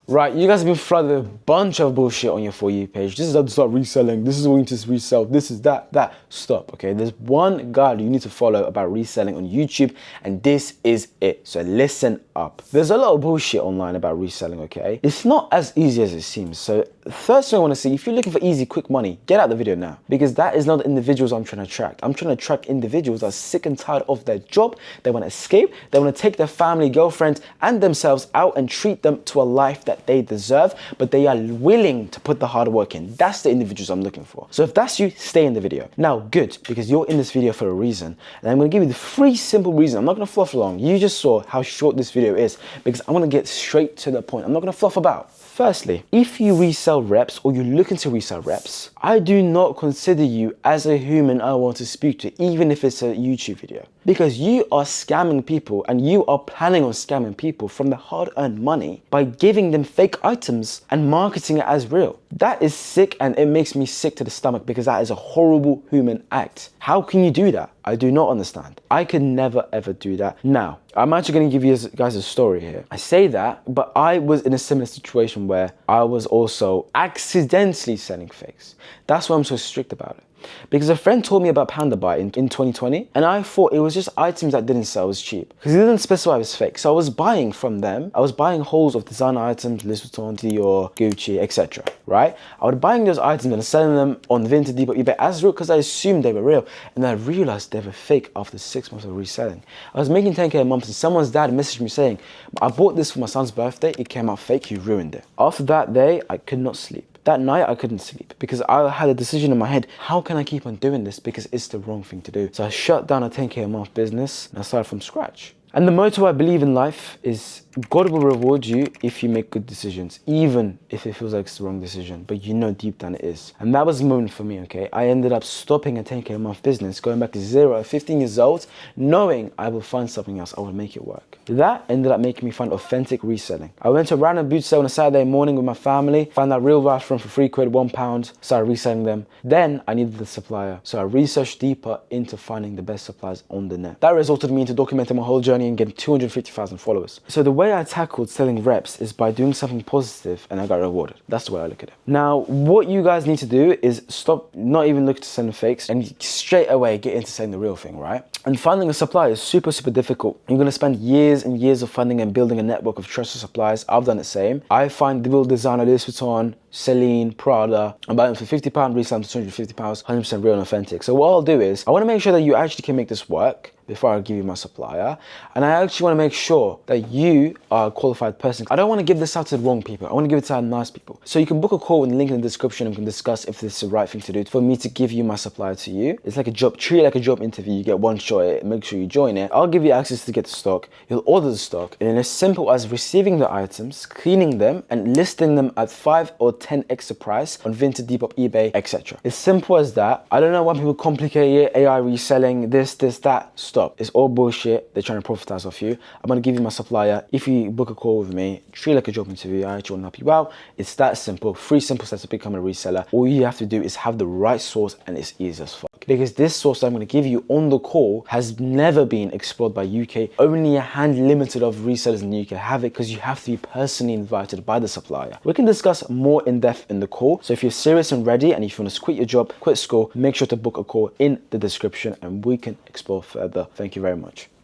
Right, you guys have been flooded with a bunch of bullshit on your For You page. This is how to start reselling. This is what you need to resell. This is that. Stop, okay? There's one guide you need to follow about reselling on YouTube, and this is it. So listen up. There's a lot of bullshit online about reselling, okay? It's not as easy as it seems. So first thing I want to see, if you're looking for easy, quick money, get out the video now. Because that is not the individuals I'm trying to attract. I'm trying to attract individuals that are sick and tired of their job. They want to escape. They want to take their family, girlfriends, and themselves out and treat them to a life that they deserve, but they are willing to put the hard work in. That's the individuals I'm looking for. So if that's you, stay in the video. Now, good, because you're in this video for a reason. And I'm going to give you the 3 simple reasons. I'm not going to fluff along. You just saw how short this video is because I want to get straight to the point. I'm not going to fluff about. Firstly, if you resell reps or you're looking to resell reps, I do not consider you as a human I want to speak to, even if it's a YouTube video. Because you are scamming people and you are planning on scamming people from the hard-earned money by giving them fake items and marketing it as real. That is sick, and it makes me sick to the stomach because that is a horrible human act. How can you do that? I do not understand. I could never ever do that. Now, I'm actually going to give you guys a story here. I say that, but I was in a similar situation where I was also accidentally selling fakes. That's why I'm so strict about it. Because a friend told me about Panda Buy in 2020, and I thought it was just items that didn't sell as cheap. Because he didn't specify it was fake. So I was buying from them. I was buying hauls of designer items, Louis Vuitton, Dior, Gucci, etc. Right? I was buying those items and selling them on Vinted, Depop, eBay as real because I assumed they were real. And then I realized they were fake after 6 months of reselling. I was making 10K a month and someone's dad messaged me saying, I bought this for my son's birthday. It came out fake. You ruined it. After that day, I could not sleep. That night, I couldn't sleep because I had a decision in my head. How can I keep on doing this? Because it's the wrong thing to do. So I shut down a 10K a month business and I started from scratch. And the motto I believe in life is God will reward you if you make good decisions, even if it feels like it's the wrong decision, but you know deep down it is. And that was the moment for me, okay? I ended up stopping a 10K a month business, going back to zero at 15 years old, knowing I will find something else, I will make it work. That ended up making me find authentic reselling. I went to a random boot sale on a Saturday morning with my family, found out real rafts from for £3, £1, started reselling them. Then I needed the supplier, so I researched deeper into finding the best suppliers on the net. That resulted me into documenting my whole journey and getting 250,000 followers. So the way I tackled selling reps is by doing something positive and I got rewarded. That's the way I look at it. Now, what you guys need to do is stop not even looking to send fakes and straight away get into selling the real thing, right? And finding a supplier is super difficult. You're gonna spend years and years of funding and building a network of trusted suppliers. I've done the same. I find the real designer, Louis Vuitton, Celine, Prada, I'm buying them for £50, resell them for £250, 100% real and authentic. So what I'll do is, I wanna make sure that you actually can make this work before I give you my supplier. And I actually want to make sure that you are a qualified person. I don't want to give this out to the wrong people. I want to give it to nice people. So you can book a call with the link in the description and we can discuss if this is the right thing to do for me to give you my supplier to you. It's like a job, treat it like a job interview. You get one shot at it, make sure you join it. I'll give you access to get the stock. You'll order the stock. And it's as simple as receiving the items, cleaning them, and listing them at 5 or 10 extra price on Vinted, Depop, eBay, etc. It's simple as that. I don't know why people complicate it, AI reselling, this, that, stop. It's all bullshit. They're trying to profitize off you. I'm going to give you my supplier. If you book a call with me, treat it like a job interview. I actually want to help you out. It's that simple. 3 simple steps to become a reseller. All you have to do is have the right source and it's easy as fuck. Because this source I'm going to give you on the call has never been explored by UK. Only a hand limited of resellers in the UK have it because you have to be personally invited by the supplier. We can discuss more in depth in the call. So if you're serious and ready and if you want to quit your job, quit school, make sure to book a call in the description and we can explore further. Thank you very much.